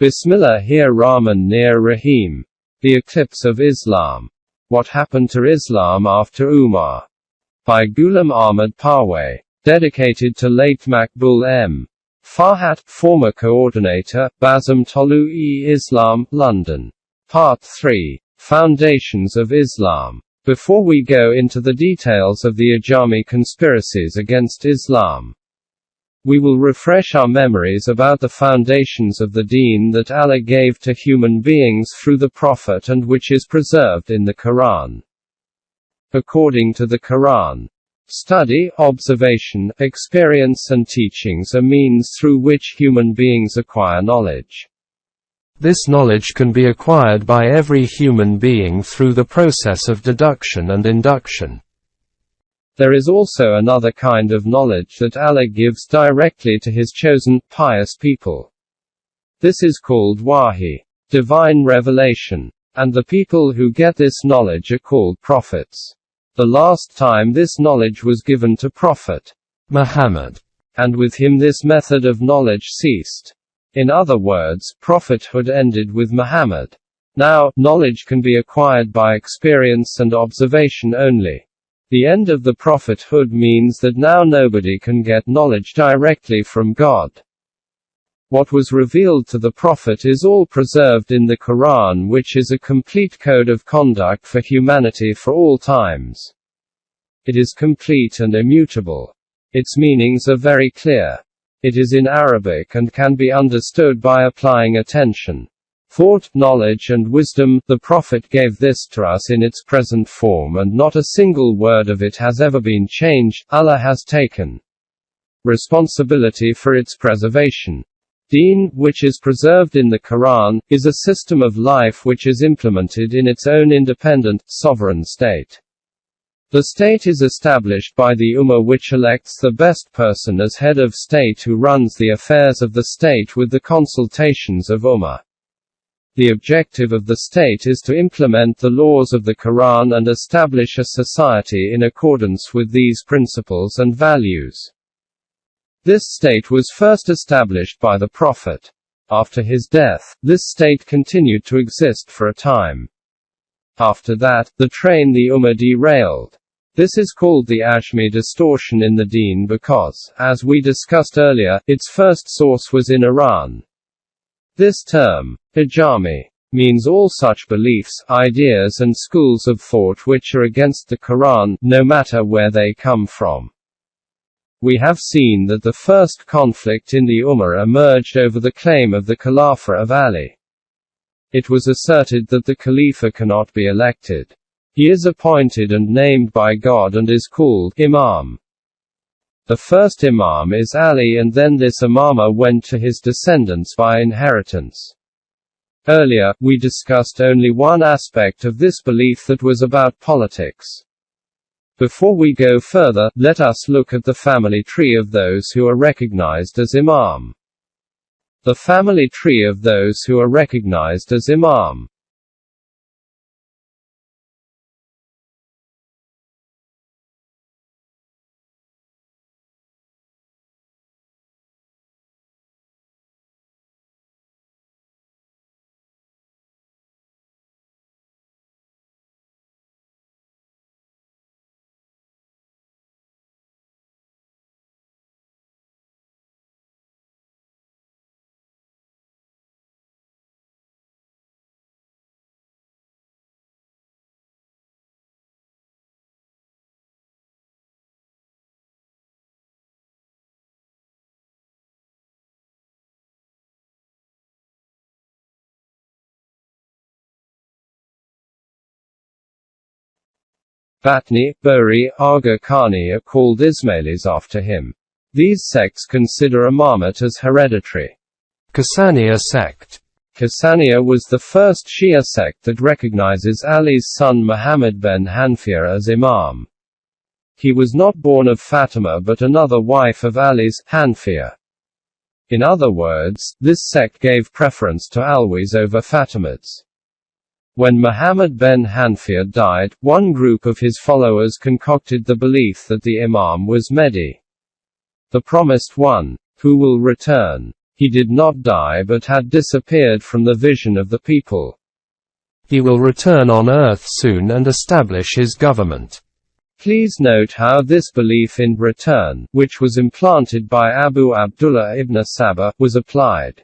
Bismillahir-Rahmanir-Rahim. The Eclipse of Islam. What Happened to Islam After Umar? By Ghulam Ahmad Parwez. Dedicated to late Maqbul M. Farhat, former coordinator, Bazm Tolu-e-Islam, London. Part 3. Foundations of Islam. Before we go into the details of the Ajami conspiracies against Islam, we will refresh our memories about the foundations of the deen that Allah gave to human beings through the Prophet and which is preserved in the Quran. According to the Quran, study, observation, experience and teachings are means through which human beings acquire knowledge. This knowledge can be acquired by every human being through the process of deduction and induction. There is also another kind of knowledge that Allah gives directly to His chosen, pious people. This is called wahi, divine revelation, and the people who get this knowledge are called prophets. The last time this knowledge was given to Prophet Muhammad, and with him this method of knowledge ceased. In other words, prophethood ended with Muhammad. Now, knowledge can be acquired by experience and observation only. The end of the prophethood means that now nobody can get knowledge directly from God. What was revealed to the Prophet is all preserved in the Quran, which is a complete code of conduct for humanity for all times. It is complete and immutable. Its meanings are very clear. It is in Arabic and can be understood by applying attention, thought, knowledge and wisdom. The Prophet gave this to us in its present form and not a single word of it has ever been changed. Allah has taken responsibility for its preservation. Deen, which is preserved in the Quran, is a system of life which is implemented in its own independent, sovereign state. The state is established by the Ummah, which elects the best person as head of state who runs the affairs of the state with the consultations of Ummah. The objective of the state is to implement the laws of the Quran and establish a society in accordance with these principles and values. This state was first established by the Prophet. After his death, this state continued to exist for a time. After that, the Ummah derailed. This is called the Ajami distortion in the deen because, as we discussed earlier, its first source was in Iran. This term, Ajami, means all such beliefs, ideas and schools of thought which are against the Quran, no matter where they come from. We have seen that the first conflict in the Ummah emerged over the claim of the Khilafah of Ali. It was asserted that the Khalifa cannot be elected. He is appointed and named by God and is called Imam. The first Imam is Ali, and then this Imama went to his descendants by inheritance. Earlier, we discussed only one aspect of this belief, that was about politics. Before we go further, let us look at the family tree of those who are recognized as Imam. The family tree of those who are recognized as Imam. Batni, Bori, Aga Khani are called Ismailis after him. These sects consider Imamate as hereditary. Qasaniya sect. Qasaniya was the first Shia sect that recognizes Ali's son Muhammad ben Hanfiya as Imam. He was not born of Fatima but another wife of Ali's, Hanfiya. In other words, this sect gave preference to Alwis over Fatimids. When Muhammad ben Hanfiya died, one group of his followers concocted the belief that the Imam was Mehdi, the promised one, who will return. He did not die but had disappeared from the vision of the people. He will return on earth soon and establish his government. Please note how this belief in return, which was implanted by Abu Abdullah ibn Saba, was applied.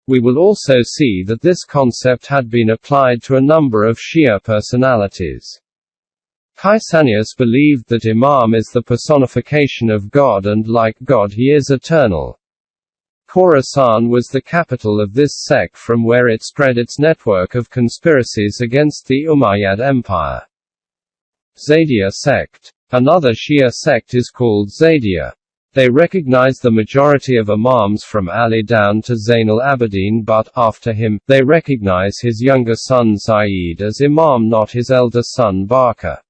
We will also see that this concept had been applied to a number of Shia personalities. Caesanius believed that Imam is the personification of God and like God he is eternal. Khorasan was the capital of this sect from where it spread its network of conspiracies against the Umayyad Empire. Zaydiya sect. Another Shia sect is called Zaydiya. They recognize the majority of Imams from Ali down to Zayn al-Abidin, but, after him, they recognize his younger son Zayd as Imam, not his elder son Barker.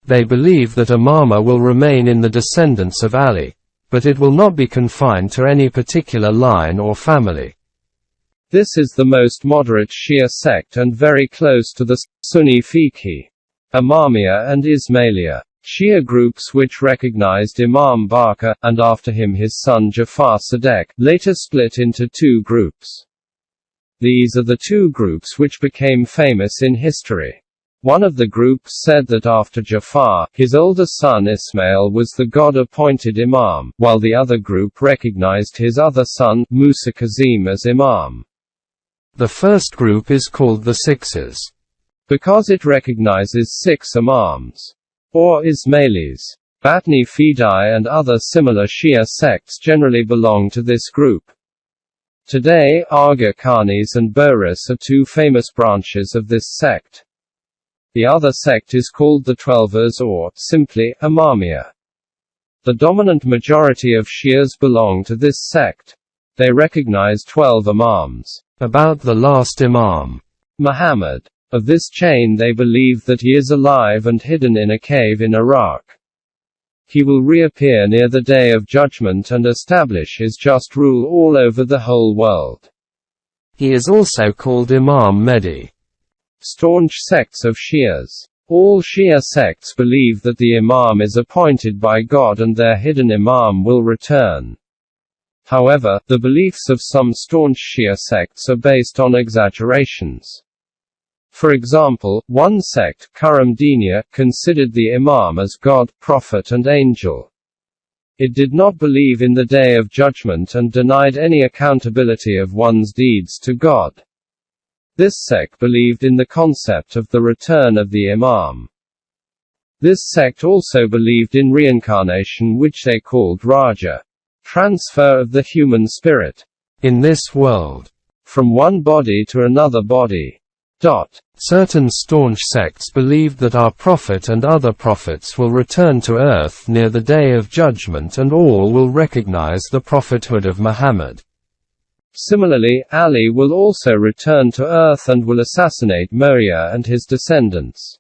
They believe that Imama will remain in the descendants of Ali, but it will not be confined to any particular line or family. This is the most moderate Shia sect and very close to the Sunni Fiqhi, Imamiyya and Ismailiyya Shia groups which recognized Imam Barker, and after him his son Jafar Sadiq, later split into two groups. These are the two groups which became famous in history. One of the groups said that after Jafar, his older son Ismail was the God-appointed Imam, while the other group recognized his other son, Musa Kazim, as Imam. The first group is called the Sixes, because it recognizes 6 Imams, or Ismailis. Batni Fidai and other similar Shia sects generally belong to this group. Today, Aga Khanis and Boris are two famous branches of this sect. The other sect is called the Twelvers or, simply, Imamiyya. The dominant majority of Shias belong to this sect. They recognize 12 Imams. About the last Imam, Muhammad. Of this chain they believe that he is alive and hidden in a cave in Iraq. He will reappear near the Day of Judgment and establish his just rule all over the whole world. He is also called Imam Mehdi. Staunch sects of Shias. All Shia sects believe that the Imam is appointed by God and their hidden Imam will return. However, the beliefs of some staunch Shia sects are based on exaggerations. For example, one sect, Karamdiniya, considered the Imam as God, prophet and angel. It did not believe in the Day of Judgment and denied any accountability of one's deeds to God. This sect believed in the concept of the return of the Imam. This sect also believed in reincarnation, which they called Raja, transfer of the human spirit, in this world, from one body to another body. Certain staunch sects believed that our prophet and other prophets will return to earth near the Day of Judgment and all will recognize the prophethood of Muhammad. Similarly, Ali will also return to earth and will assassinate Muawiyah and his descendants.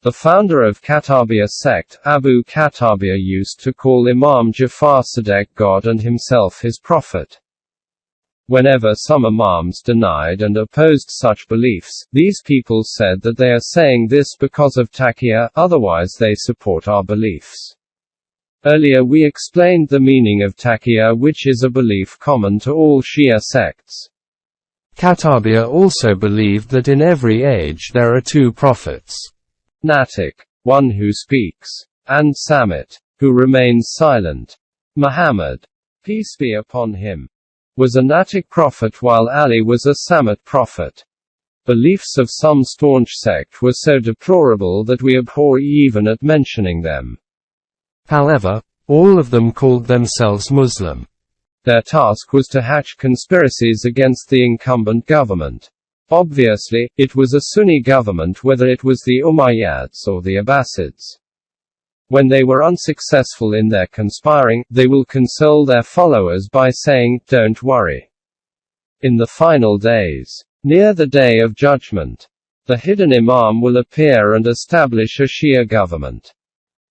The founder of Katabiya sect, Abu Katabiya, used to call Imam Jafar Sadiq God and himself his prophet. Whenever some Imams denied and opposed such beliefs, these people said that they are saying this because of taqiyya, otherwise they support our beliefs. Earlier we explained the meaning of taqiyya, which is a belief common to all Shia sects. Katabiya also believed that in every age there are 2 prophets. Natik, one who speaks, and Samit, who remains silent. Muhammad, peace be upon him, was a Natik prophet while Ali was a Samit prophet. Beliefs of some staunch sect were so deplorable that we abhor even at mentioning them. However, all of them called themselves Muslim. Their task was to hatch conspiracies against the incumbent government. Obviously, it was a Sunni government, whether it was the Umayyads or the Abbasids. When they were unsuccessful in their conspiring, they will console their followers by saying, "Don't worry." In the final days, near the Day of Judgment, the hidden Imam will appear and establish a Shia government.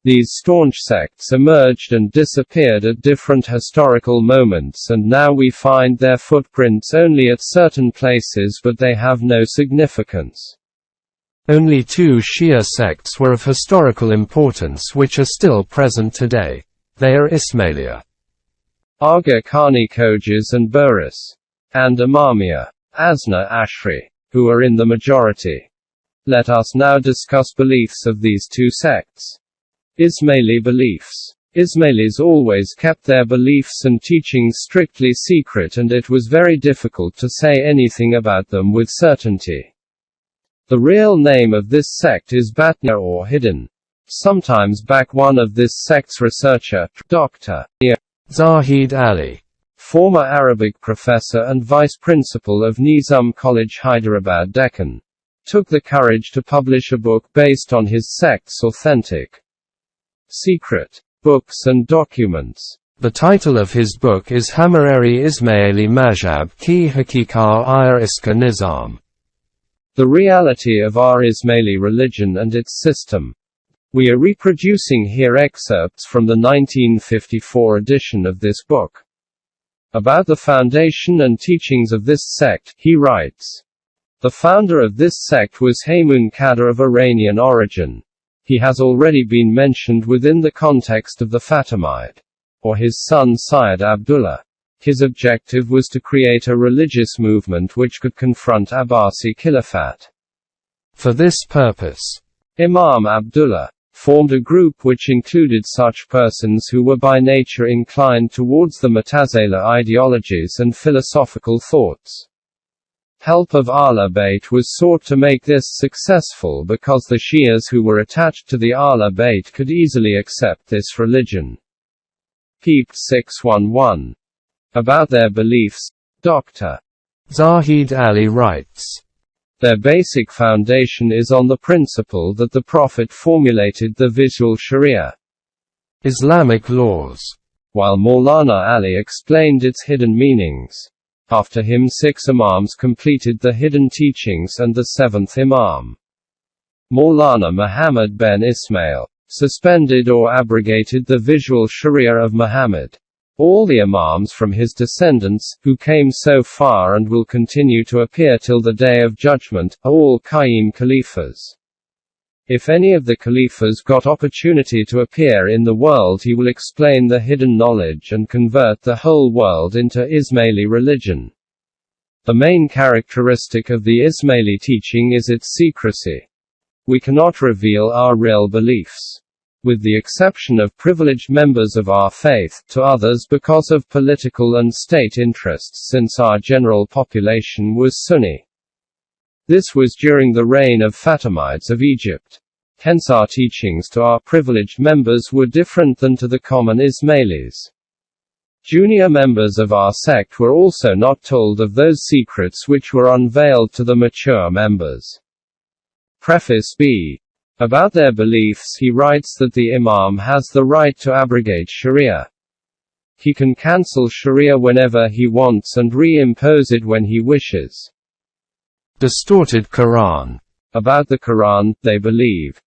These staunch sects emerged and disappeared at different historical moments, and now we find their footprints only at certain places, but they have no significance. Only 2 Shia sects were of historical importance which are still present today. They are Ismailiyya Aga Khani Khojas and Boris, and Imamia, Asna Ashri, who are in the majority. Let us now discuss beliefs of these two sects. Ismaili beliefs. Ismailis always kept their beliefs and teachings strictly secret, and it was very difficult to say anything about them with certainty. The real name of this sect is Batna or hidden. Sometimes back one of this sect's researcher, Dr. Zahid Ali, former Arabic professor and vice principal of Nizam College Hyderabad Deccan, took the courage to publish a book based on his sect's authentic, secret books and documents. The title of his book is Hamareri Ismaili Mazhab Ki Hakikar Ir Iska Nizam. The reality of our Ismaili religion and its system. We are reproducing here excerpts from the 1954 edition of this book. About the foundation and teachings of this sect, he writes, the founder of this sect was Haymun Qadr of Iranian origin. He has already been mentioned within the context of the Fatimid, or his son Syed Abdullah. His objective was to create a religious movement which could confront Abbasi Khilafat. For this purpose, Imam Abdullah formed a group which included such persons who were by nature inclined towards the Mu'tazila ideologies and philosophical thoughts. Help of Ahl Bayt was sought to make this successful because the Shias who were attached to the Ahl Bayt could easily accept this religion. Peep 611. About their beliefs, Dr. Zahid Ali writes, their basic foundation is on the principle that the Prophet formulated the visual Sharia, Islamic laws, while Maulana Ali explained its hidden meanings. After him 6 Imams completed the hidden teachings, and the 7th Imam, Maulana Muhammad ben Ismail, suspended or abrogated the visual Sharia of Muhammad. All the Imams from his descendants, who came so far and will continue to appear till the Day of Judgment, are all Qayyim Khalifas. If any of the Khalifas got opportunity to appear in the world, he will explain the hidden knowledge and convert the whole world into Ismaili religion. The main characteristic of the Ismaili teaching is its secrecy. We cannot reveal our real beliefs, with the exception of privileged members of our faith, to others because of political and state interests, since our general population was Sunni. This was during the reign of Fatimids of Egypt. Hence our teachings to our privileged members were different than to the common Ismailis. Junior members of our sect were also not told of those secrets which were unveiled to the mature members. Preface B. About their beliefs, he writes that the Imam has the right to abrogate Sharia. He can cancel Sharia whenever he wants and re-impose it when he wishes. Distorted Quran. About the Quran, they believe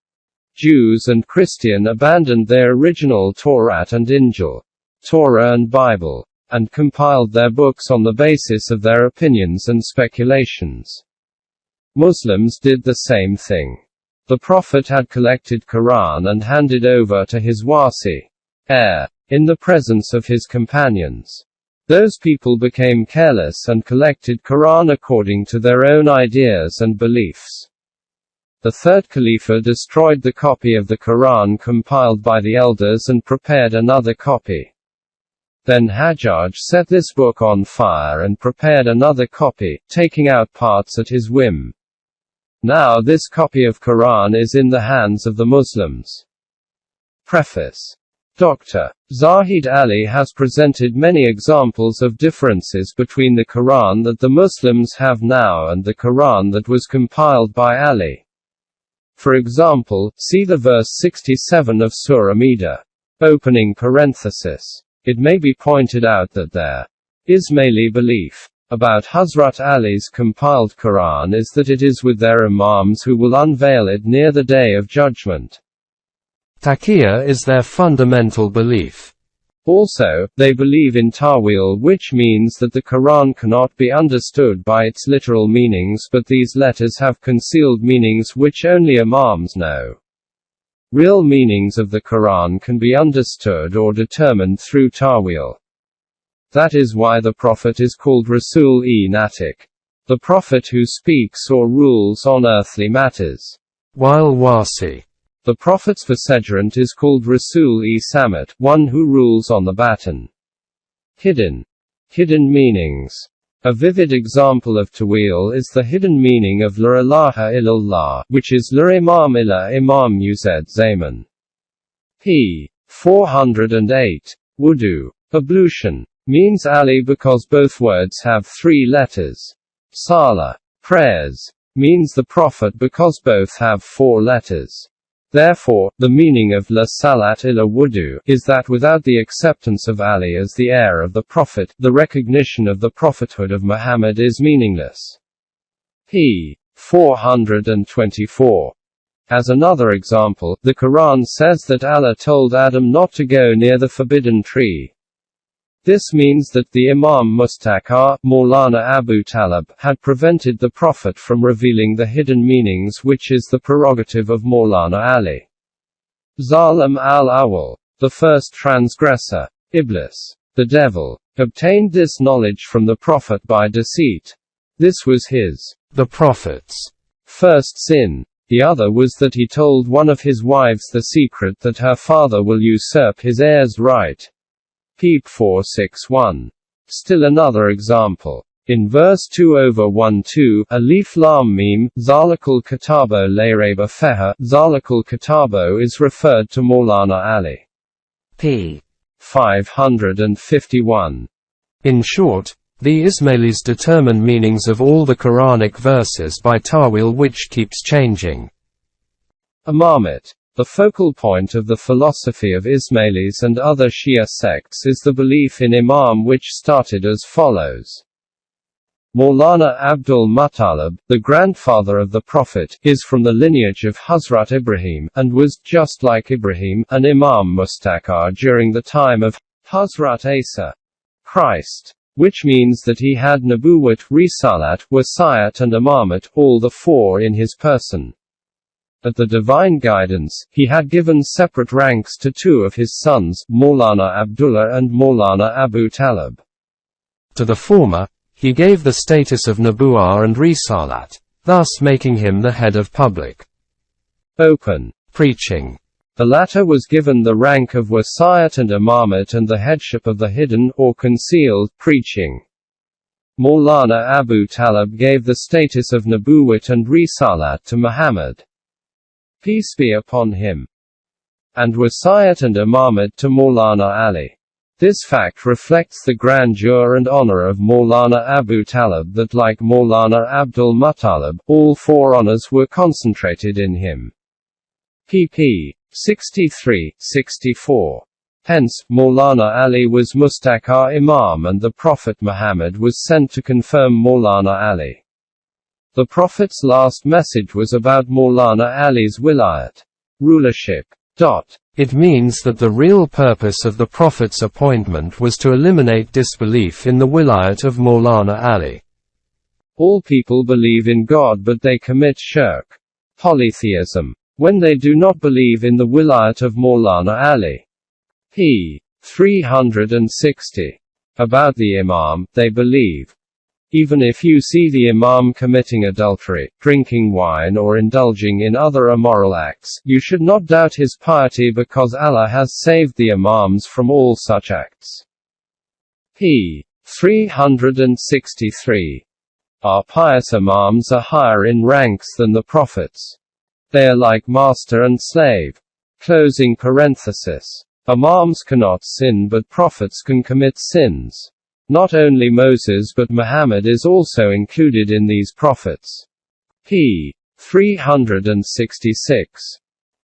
Jews and Christian abandoned their original Torah and Injil, Torah and Bible, and compiled their books on the basis of their opinions and speculations. Muslims did the same thing. The Prophet had collected Quran and handed over to his wasi, heir, in the presence of his companions. Those people became careless and collected Quran according to their own ideas and beliefs. The third Khalifa destroyed the copy of the Quran compiled by the elders and prepared another copy. Then Hajjaj set this book on fire and prepared another copy, taking out parts at his whim. Now this copy of Quran is in the hands of the Muslims. Preface. Dr. Zahid Ali has presented many examples of differences between the Quran that the Muslims have now and the Quran that was compiled by Ali. For example, see the verse 67 of Surah Maida. Opening parenthesis. It may be pointed out that their Ismaili belief about Hazrat Ali's compiled Quran is that it is with their Imams who will unveil it near the Day of Judgment. Taqiyya is their fundamental belief. Also, they believe in Ta'wil, which means that the Quran cannot be understood by its literal meanings, but these letters have concealed meanings which only Imams know. Real meanings of the Quran can be understood or determined through Ta'wil. That is why the Prophet is called Rasul-e-Natik, the Prophet who speaks or rules on earthly matters. While Wasi, the Prophet's vicegerent is called Rasul-e-Samat, one who rules on the baton. Hidden meanings. A vivid example of Tawil is the hidden meaning of La ilaha illallah, which is La Imam illa Imam Uzed Zaman. p. 408. Wudu, ablution, means Ali because both words have 3 letters. Salah, prayers, means the Prophet because both have 4 letters. Therefore, the meaning of La Salat illa Wudu is that without the acceptance of Ali as the heir of the Prophet, the recognition of the prophethood of Muhammad is meaningless. p. 424. As another example, the Quran says that Allah told Adam not to go near the forbidden tree. This means that the Imam Mustaqar, Maulana Abu Talib, had prevented the Prophet from revealing the hidden meanings, which is the prerogative of Maulana Ali. Zalim al-Awwal, the first transgressor, Iblis, the devil, obtained this knowledge from the Prophet by deceit. This was the Prophet's first sin. The other was that he told one of his wives the secret that her father will usurp his heir's right. Peep 461. Still another example. In verse 2/12, Alif Lam Mim, Zalikul Kitabo Layraba Feha, Zalikul Kitabo is referred to Maulana Ali. p. 551. In short, the Ismailis determine meanings of all the Quranic verses by ta'wil, which keeps changing. Imamat. The focal point of the philosophy of Ismailis and other Shia sects is the belief in Imam, which started as follows. Maulana Abdul Muttalib, the grandfather of the Prophet, is from the lineage of Hazrat Ibrahim, and was, just like Ibrahim, an Imam Mustaqar during the time of Hazrat Isa, Christ, which means that he had Nabuwat, Risalat, Wasayat and Imamat, all the 4 in his person. At the divine guidance, he had given separate ranks to 2 of his sons, Maulana Abdullah and Maulana Abu Talib. To the former, he gave the status of Nabuwah and Risalat, thus making him the head of public open preaching. The latter was given the rank of Wasayat and Imamat and the headship of the hidden, or concealed, preaching. Maulana Abu Talib gave the status of Nabuwat and Risalat to Muhammad, peace be upon him, and Wasayat and Imamat to Maulana Ali. This fact reflects the grandeur and honor of Maulana Abu Talib that, like Maulana Abdul Muttalib, all 4 honors were concentrated in him. pp. 63-64. Hence, Maulana Ali was Mustaqar Imam and the Prophet Muhammad was sent to confirm Maulana Ali. The Prophet's last message was about Maulana Ali's wilayat, rulership. It means that the real purpose of the Prophet's appointment was to eliminate disbelief in the wilayat of Maulana Ali. All people believe in God but they commit shirk, polytheism, when they do not believe in the wilayat of Maulana Ali. p. 360. About the Imam, they believe. Even if you see the Imam committing adultery, drinking wine or indulging in other immoral acts, you should not doubt his piety because Allah has saved the Imams from all such acts. p. 363. Our pious Imams are higher in ranks than the Prophets. They are like master and slave. Closing parenthesis. Imams cannot sin but Prophets can commit sins. Not only Moses but Muhammad is also included in these prophets. p. 366.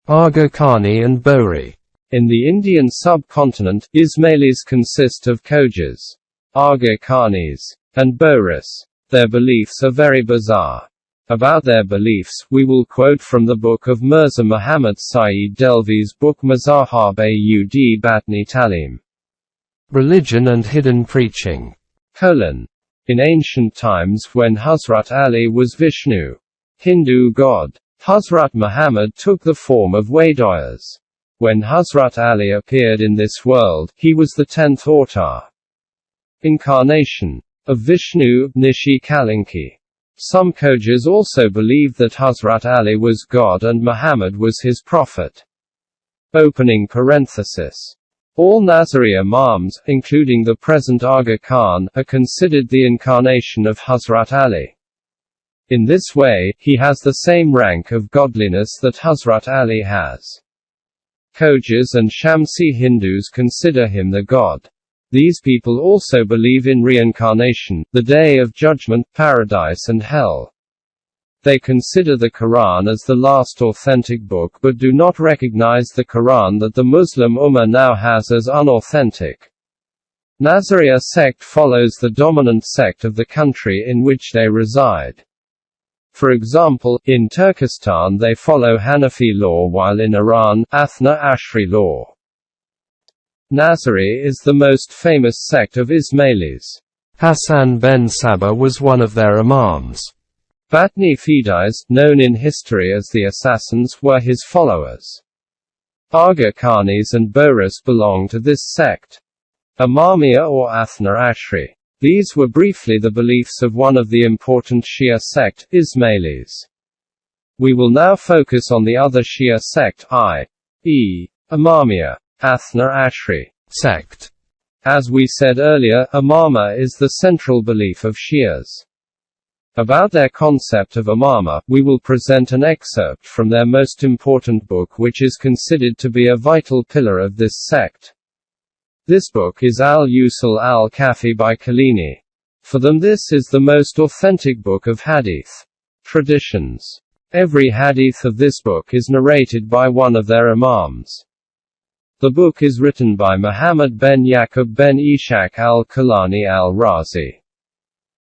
Aga Khani and Bohri. In the Indian subcontinent, Ismailis consist of Khojas, Aga Khanis, and Bohris. Their beliefs are very bizarre. About their beliefs, we will quote from the book of Mirza Muhammad Saeed Delvi's book Mazahab Aud Batni Talim. Religion and hidden preaching. In ancient times when Hazrat Ali was Vishnu, Hindu god, Hazrat Muhammad took the form of Vedas. When Hazrat Ali appeared in this world, he was the 10th avatar. incarnation of Vishnu, Nishi Kalinki. Some Khojas also believe that Hazrat Ali was God and Muhammad was his prophet. Opening parenthesis. All Nazari Imams, including the present Aga Khan, are considered the incarnation of Hazrat Ali. In this way, he has the same rank of godliness that Hazrat Ali has. Khojas and Shamsi Hindus consider him the God. These people also believe in reincarnation, the Day of Judgment, paradise and hell. They consider the Quran as the last authentic book but do not recognize the Quran that the Muslim Ummah now has as unauthentic. Nazariya sect follows the dominant sect of the country in which they reside. For example, in Turkestan they follow Hanafi law while in Iran, Athna Ashri law. Nazari is the most famous sect of Ismailis. Hassan ben Sabah was one of their imams. Batni Fidais, known in history as the Assassins, were his followers. Aga Khanis and Boris belong to this sect. Imamiya or Athna Ashri. These were briefly the beliefs of one of the important Shia sect, Ismailis. We will now focus on the other Shia sect, i.e., Imamiya, Athna Ashri sect. As we said earlier, Imama is the central belief of Shias. About their concept of Imama, we will present an excerpt from their most important book which is considered to be a vital pillar of this sect. This book is Al-Usul al-Kafi by Khalini. For them this is the most authentic book of hadith traditions. Every hadith of this book is narrated by one of their imams. The book is written by Muhammad ben Yaqub ben Ishaq al-Kalani al-Razi.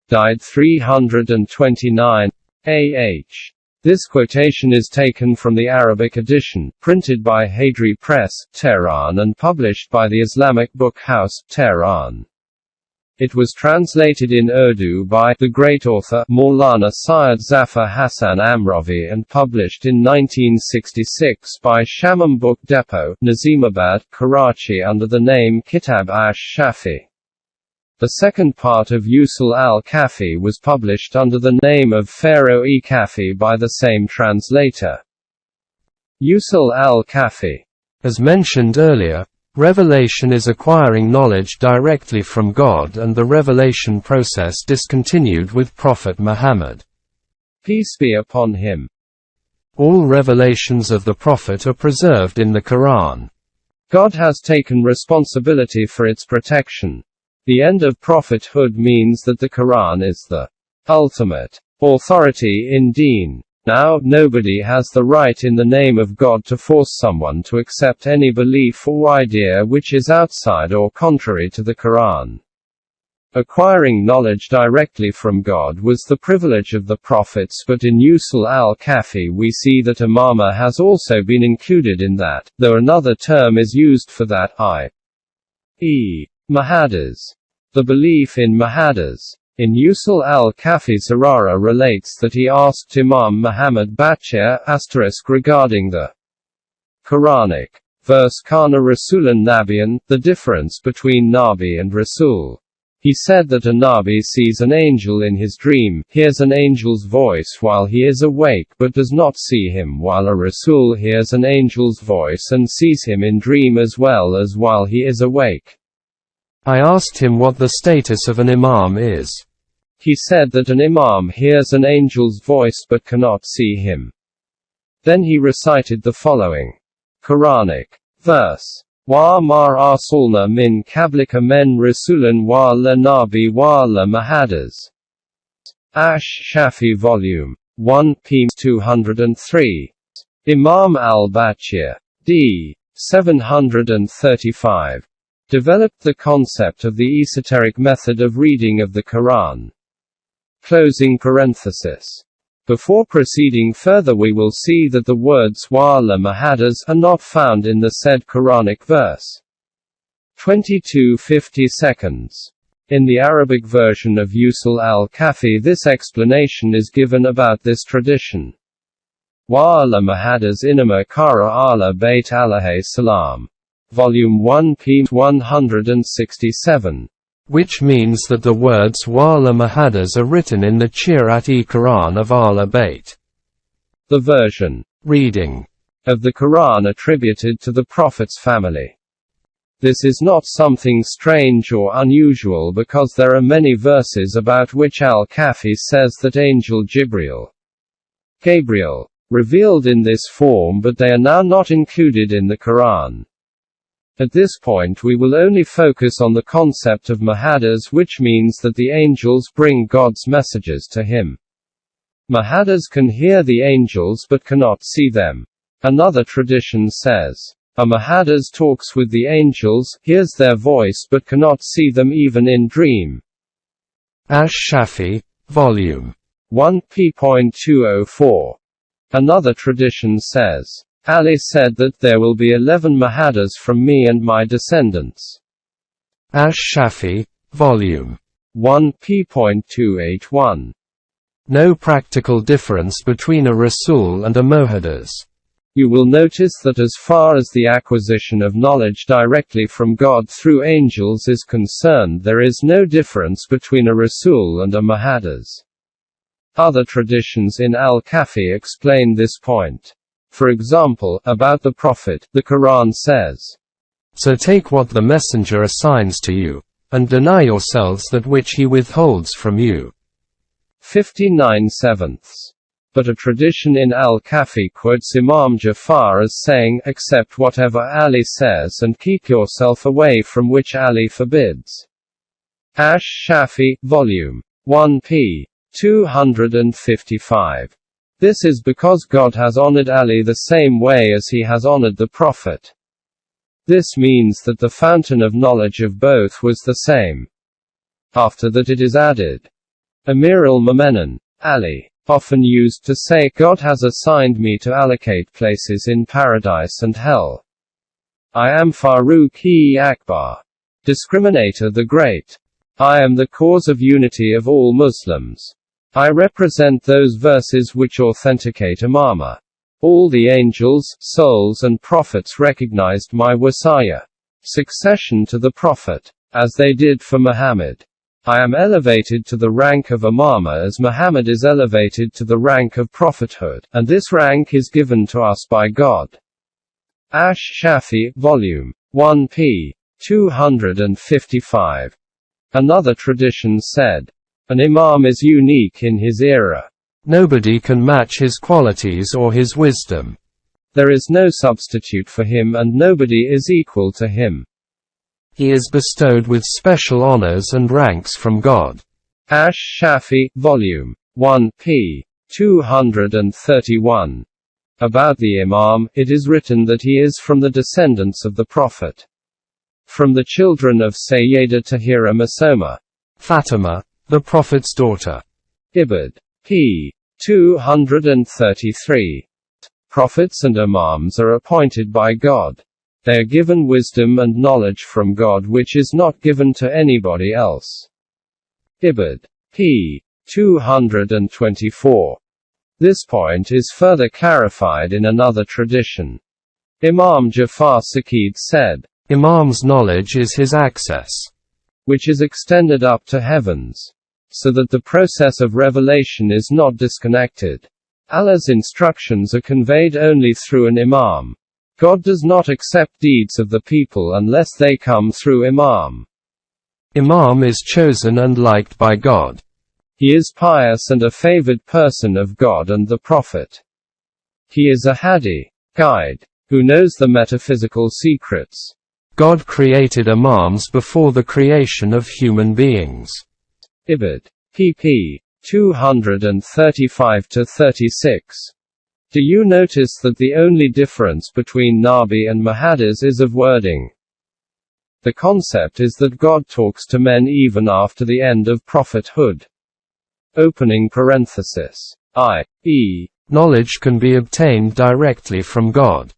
Died 329 AH. This quotation is taken from the Arabic edition, printed by Hadri Press, Tehran and published by the Islamic Book House, Tehran. It was translated in Urdu by the great author Maulana Syed Zafar Hassan Amravi and published in 1966 by Shamam Book Depot, Nazimabad, Karachi under the name Kitab ash-Shafi. The second part of Usul al-Kafi was published under the name of Pharaoh-e-Kafi by the same translator. Usul al-Kafi. As mentioned earlier, revelation is acquiring knowledge directly from God, and the revelation process discontinued with Prophet Muhammad. Peace be upon him. All revelations of the Prophet are preserved in the Quran. God has taken responsibility for its protection. The end of prophethood means that the Quran is the ultimate authority in Deen. Now, nobody has the right in the name of God to force someone to accept any belief or idea which is outside or contrary to the Quran. Acquiring knowledge directly from God was the privilege of the prophets, but in Usul al-Kafi we see that Imama has also been included in that, though another term is used for that, i.e. Mahadas. The belief in Mahadas. In Usul al-Kafi Zurara relates that he asked Imam Muhammad Baqir * regarding the Quranic verse Kana Rasulan Nabiyan, the difference between Nabi and Rasul. He said that a Nabi sees an angel in his dream, hears an angel's voice while he is awake but does not see him, while a Rasul hears an angel's voice and sees him in dream as well as while he is awake. I asked him what the status of an imam is. He said that an imam hears an angel's voice but cannot see him. Then he recited the following Quranic verse. Wa ma arsalna min qablika men rasulan wa la nabi wa la mahadas. Ash-Shafi Volume 1 p. 203. Imam al-Baqir. d. 735. Developed the concept of the esoteric method of reading of the Quran. Closing parenthesis. Before proceeding further, we will see that the words wa la mahadas are not found in the said Quranic verse. 22:50 seconds. In the Arabic version of Usul al-Kafi this explanation is given about this tradition. Wa la mahadas inama kara ala bayt alayhi salam. Volume 1 p. 167. which means that the words Wa'ala Mahadas are written in the Qirat-e-Quran of Ahl Bayt. The version, reading, of the Quran attributed to the Prophet's family. This is not something strange or unusual because there are many verses about which Al-Kafi says that angel Gabriel, revealed in this form, but they are now not included in the Quran. At this point we will only focus on the concept of Mahadas, which means that the angels bring God's messages to him. Mahadas can hear the angels but cannot see them. Another tradition says, a Mahadas talks with the angels, hears their voice but cannot see them even in dream. Ash-Shafi, Volume 1 p.204. Another tradition says, Ali said that there will be 11 Mahadas from me and my descendants. Ash-Shafi, Volume 1 p.281. No practical difference between a Rasul and a Mahadas. You will notice that as far as the acquisition of knowledge directly from God through angels is concerned, there is no difference between a Rasul and a Mahadas. Other traditions in Al-Kafi explain this point. For example, about the Prophet, the Quran says, "So take what the Messenger assigns to you, and deny yourselves that which he withholds from you." 59/7. But a tradition in Al-Kafi quotes Imam Jafar as saying, "Accept whatever Ali says and keep yourself away from which Ali forbids." Ash-Shafi, Volume 1 p. 255. This is because God has honored Ali the same way as he has honored the Prophet. This means that the fountain of knowledge of both was the same. After that it is added, Amir al-Mu'minin, Ali, often used to say, God has assigned me to allocate places in paradise and hell. I am Farooq-e-Akbar, Discriminator the Great. I am the cause of unity of all Muslims. I represent those verses which authenticate Imama. All the angels, souls and prophets recognized my wasaya, succession to the Prophet, as they did for Muhammad. I am elevated to the rank of Imama as Muhammad is elevated to the rank of prophethood, and this rank is given to us by God. Ash-Shafi, Volume 1 p. 255. Another tradition said, an Imam is unique in his era. Nobody can match his qualities or his wisdom. There is no substitute for him and nobody is equal to him. He is bestowed with special honors and ranks from God. Ash-Shafi, Volume 1 p. 231. About the Imam, it is written that he is from the descendants of the Prophet. From the children of Sayyida Tahira Masoma, Fatima, the Prophet's daughter. Ibid. p. 233. Prophets and Imams are appointed by God. They are given wisdom and knowledge from God which is not given to anybody else. Ibid. p. 224. This point is further clarified in another tradition. Imam Jafar Saqid said, Imam's knowledge is his access, which is extended up to heavens, so that the process of revelation is not disconnected. Allah's instructions are conveyed only through an Imam. God does not accept deeds of the people unless they come through Imam. Imam is chosen and liked by God. He is pious and a favored person of God and the Prophet. He is a Hadi, guide, who knows the metaphysical secrets. God created Imams before the creation of human beings. Ibid. pp. 235-36. Do you notice that the only difference between Nabi and Mahadas is of wording? The concept is that God talks to men even after the end of prophethood. Opening parenthesis. i.e., knowledge can be obtained directly from God.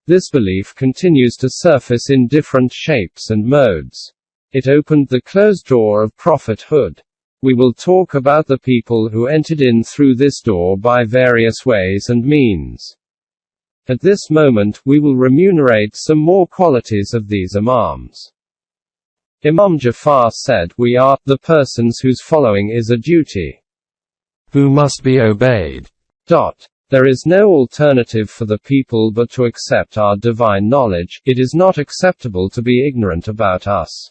This belief continues to surface in different shapes and modes. It opened the closed door of prophethood. We will talk about the people who entered in through this door by various ways and means. At this moment, we will remunerate some more qualities of these Imams. Imam Jafar said, "We are the persons whose following is a duty, who must be obeyed. There is no alternative for the people but to accept our divine knowledge. It is not acceptable to be ignorant about us.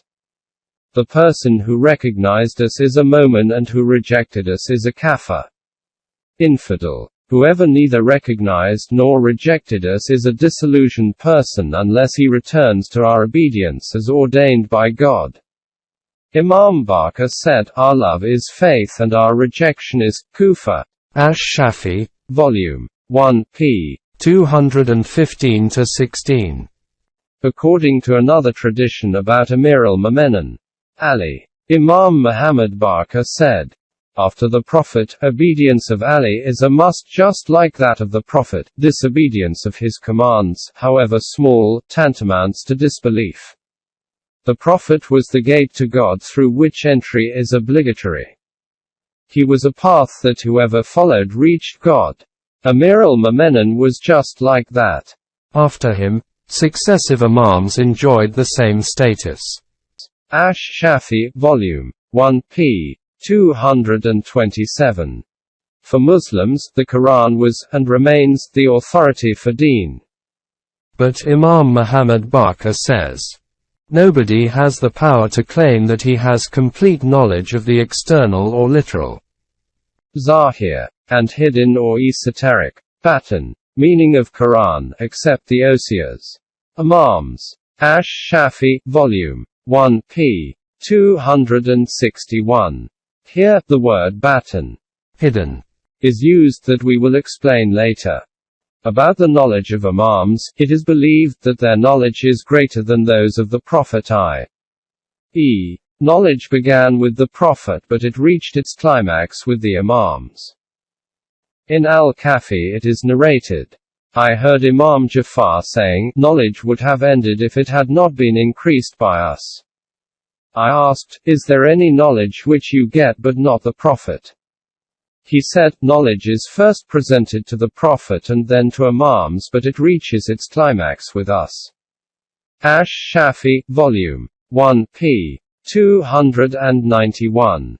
The person who recognized us is a Momin and who rejected us is a Kafir, infidel. Whoever neither recognized nor rejected us is a disillusioned person unless he returns to our obedience as ordained by God." Imam Barker said, "Our love is faith and our rejection is kufr." Ash-Shafi, Volume 1, p. 215-16. According to another tradition about Amir al-Mu'minin, Ali, Imam Muhammad Barker said, "After the Prophet, obedience of Ali is a must just like that of the Prophet. Disobedience of his commands, however small, tantamounts to disbelief. The Prophet was the gate to God through which entry is obligatory. He was a path that whoever followed reached God. Amir al-Mu'minin was just like that." After him, successive Imams enjoyed the same status. Ash-Shafi, Volume 1, p. 227. For Muslims, the Quran was, and remains, the authority for deen. But Imam Muhammad Barker says, nobody has the power to claim that he has complete knowledge of the external or literal, Zahir, and hidden or esoteric, batin, meaning of Quran, except the Osias. Imams. Ash-Shafi, Volume 1, p. 261. Here, the word batin, hidden, is used that we will explain later. About the knowledge of Imams, it is believed that their knowledge is greater than those of the Prophet i.e., knowledge began with the Prophet but it reached its climax with the Imams. In Al-Kafi it is narrated, "I heard Imam Jafar saying, knowledge would have ended if it had not been increased by us. I asked, is there any knowledge which you get but not the Prophet? He said, knowledge is first presented to the Prophet and then to Imams but it reaches its climax with us." Ash-Shafi, Volume 1, p. 291.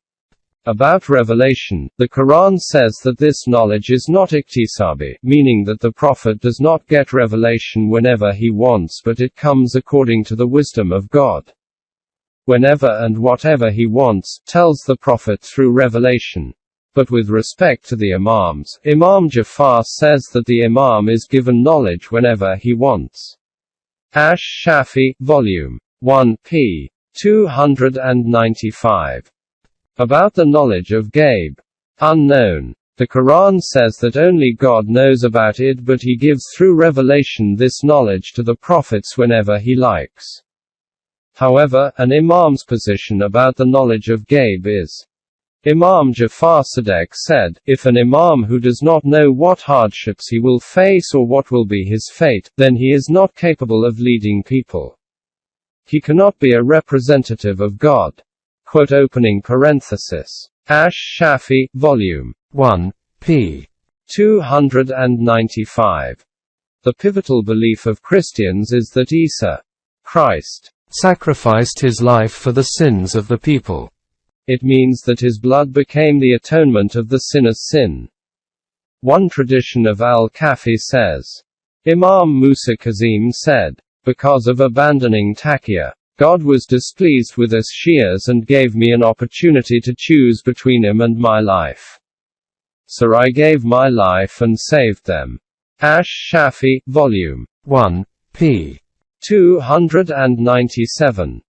About revelation, the Quran says that this knowledge is not iktisabi, meaning that the Prophet does not get revelation whenever he wants but it comes according to the wisdom of God. Whenever and whatever he wants, tells the Prophet through revelation. But with respect to the Imams, Imam Jafar says that the Imam is given knowledge whenever he wants. Ash-Shafi, Volume 1, p. 295. About the knowledge of Ghaib, unknown. The Quran says that only God knows about it but he gives through revelation this knowledge to the prophets whenever he likes. However, an Imam's position about the knowledge of Ghaib is, Imam Jafar Sadiq said, if an Imam who does not know what hardships he will face or what will be his fate, then he is not capable of leading people. He cannot be a representative of God. Quote opening parenthesis. Ash-Shafi, Volume 1, p. 295. The pivotal belief of Christians is that Isa, Christ, sacrificed his life for the sins of the people. It means that his blood became the atonement of the sinner's sin. One tradition of Al-Kafi says, Imam Musa Kazim said, because of abandoning Taqiyya, God was displeased with us Shias and gave me an opportunity to choose between him and my life. So I gave my life and saved them. Ash-Shafi, Volume 1, p. 297.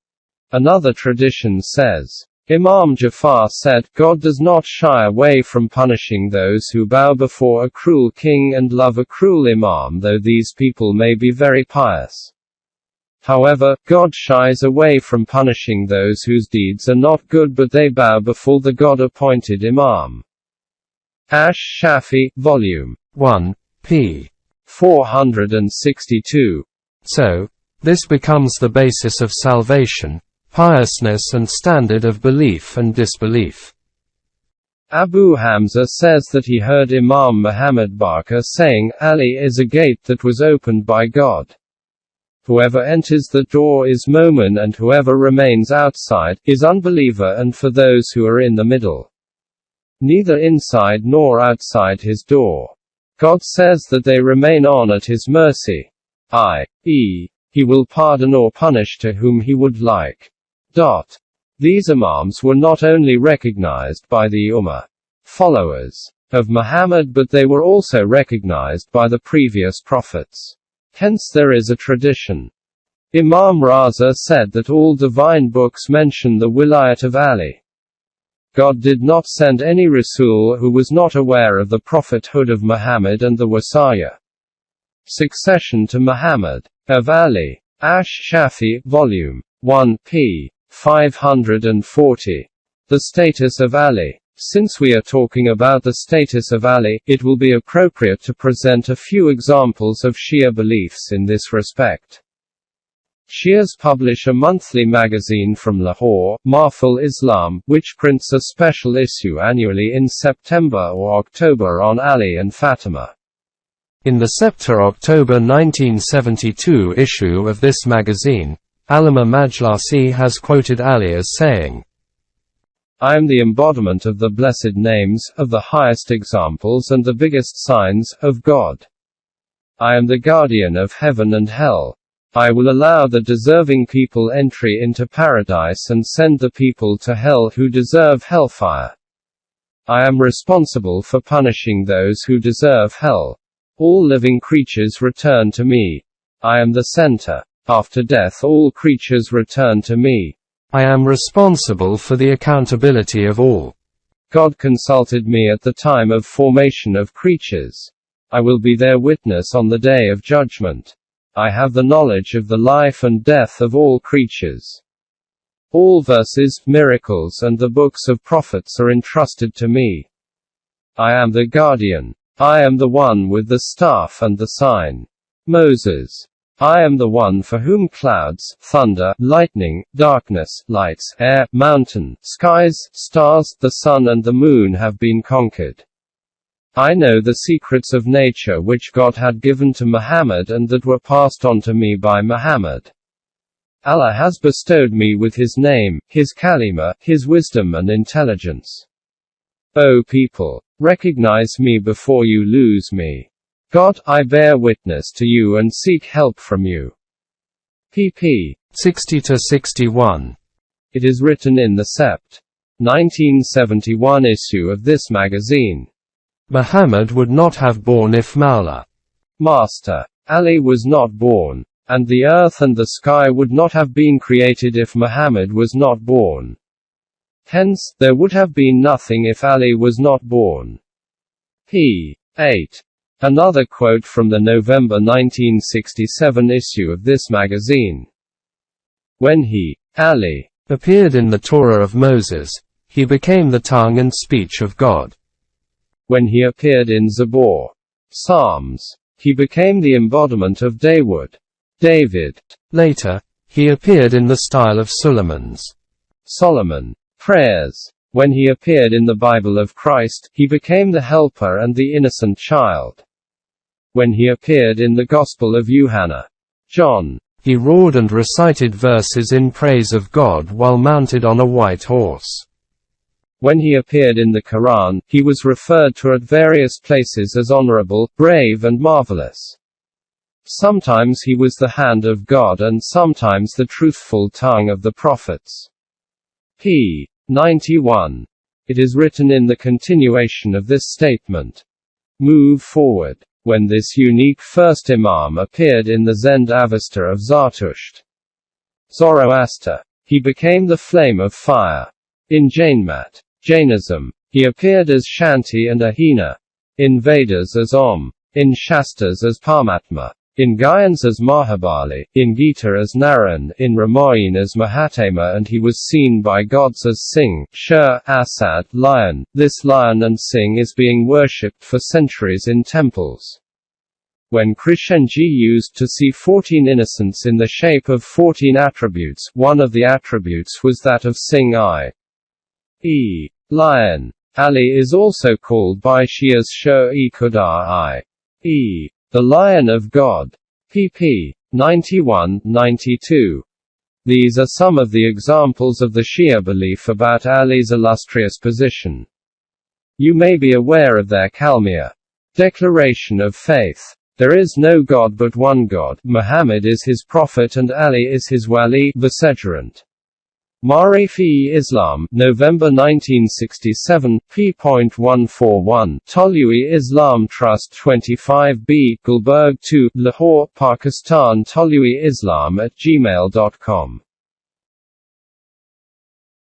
Another tradition says, Imam Jafar said, God does not shy away from punishing those who bow before a cruel king and love a cruel imam, though these people may be very pious. However, God shies away from punishing those whose deeds are not good but they bow before the God-appointed imam. Ash-Shafi, Volume 1, p. 462. So, this becomes the basis of salvation, piousness and standard of belief and disbelief. Abu Hamza says that he heard Imam Muhammad Barker saying, Ali is a gate that was opened by God. Whoever enters the door is Momin, and whoever remains outside is unbeliever, and for those who are in the middle, neither inside nor outside his door, God says that they remain on at his mercy, i.e., he will pardon or punish to whom he would like. These Imams were not only recognized by the Ummah, followers of Muhammad, but they were also recognized by the previous prophets. Hence there is a tradition. Imam Raza said that all divine books mention the wilayat of Ali. God did not send any Rasul who was not aware of the prophethood of Muhammad and the wasaya, succession to Muhammad, of Ali. Ash-Shafi, Volume 1, p. 540. The status of Ali. Since we are talking about the status of Ali, it will be appropriate to present a few examples of Shia beliefs in this respect. Shias publish a monthly magazine from Lahore, Mahful Islam, which prints a special issue annually in September or October on Ali and Fatima. In the September-October 1972 issue of this magazine, Allama Majlasi has quoted Ali as saying, "I am the embodiment of the blessed names, of the highest examples and the biggest signs, of God. I am the guardian of heaven and hell. I will allow the deserving people entry into paradise and send the people to hell who deserve hellfire. I am responsible for punishing those who deserve hell. All living creatures return to me. I am the center. After death all creatures return to me. I am responsible for the accountability of all. God consulted me at the time of formation of creatures. I will be their witness on the day of judgment. I have the knowledge of the life and death of all creatures. All verses, miracles and the books of prophets are entrusted to me. I am the guardian. I am the one with the staff and the sign. Moses. I am the one for whom clouds, thunder, lightning, darkness, lights, air, mountain, skies, stars, the sun and the moon have been conquered. I know the secrets of nature which God had given to Muhammad and that were passed on to me by Muhammad. Allah has bestowed me with his name, his kalima, his wisdom and intelligence. O people, recognize me before you lose me. God, I bear witness to you and seek help from you." pp. 60-61. It is written in the Sept. 1971 issue of this magazine. Muhammad would not have born if Mawla, Master Ali was not born, and the earth and the sky would not have been created if Muhammad was not born. Hence, there would have been nothing if Ali was not born. p. 8. Another quote from the November 1967 issue of this magazine. When he, Ali, appeared in the Torah of Moses, he became the tongue and speech of God. When he appeared in Zabur, Psalms, he became the embodiment of David. Later, he appeared in the style of Solomon, prayers. When he appeared in the Bible of Christ, he became the helper and the innocent child. When he appeared in the Gospel of John, he roared and recited verses in praise of God while mounted on a white horse. When he appeared in the Quran, he was referred to at various places as honorable, brave and marvelous. Sometimes he was the hand of God and sometimes the truthful tongue of the prophets. p. 91. It is written in the continuation of this statement. Move forward. When this unique first Imam appeared in the Zend Avesta of Zoroaster, he became the flame of fire. In Jainism, he appeared as Shanti and Ahina. In Vedas as Om. In Shastras as Paramatma. In Gayans as Mahabali. In Gita as Narayan. In Ramayana as Mahatma, and he was seen by gods as Singh, Sher, Asad, lion. This lion and Singh is being worshipped for centuries in temples. When Krishnji used to see 14 innocents in the shape of 14 attributes, one of the attributes was that of Singh, i.e., lion. Ali is also called by Shias Sher-e-Khudar, i.e., the Lion of God. pp. 91-92. These are some of the examples of the Shia belief about Ali's illustrious position. You may be aware of their Kalmia declaration of faith. There is no God but one God, Muhammad is his prophet and Ali is his wali, Vicegerent. Marif-e Islam, November 1967, p.141, Tolui Islam Trust 25B, Gulberg 2, Lahore, Pakistan Tolui Islam @gmail.com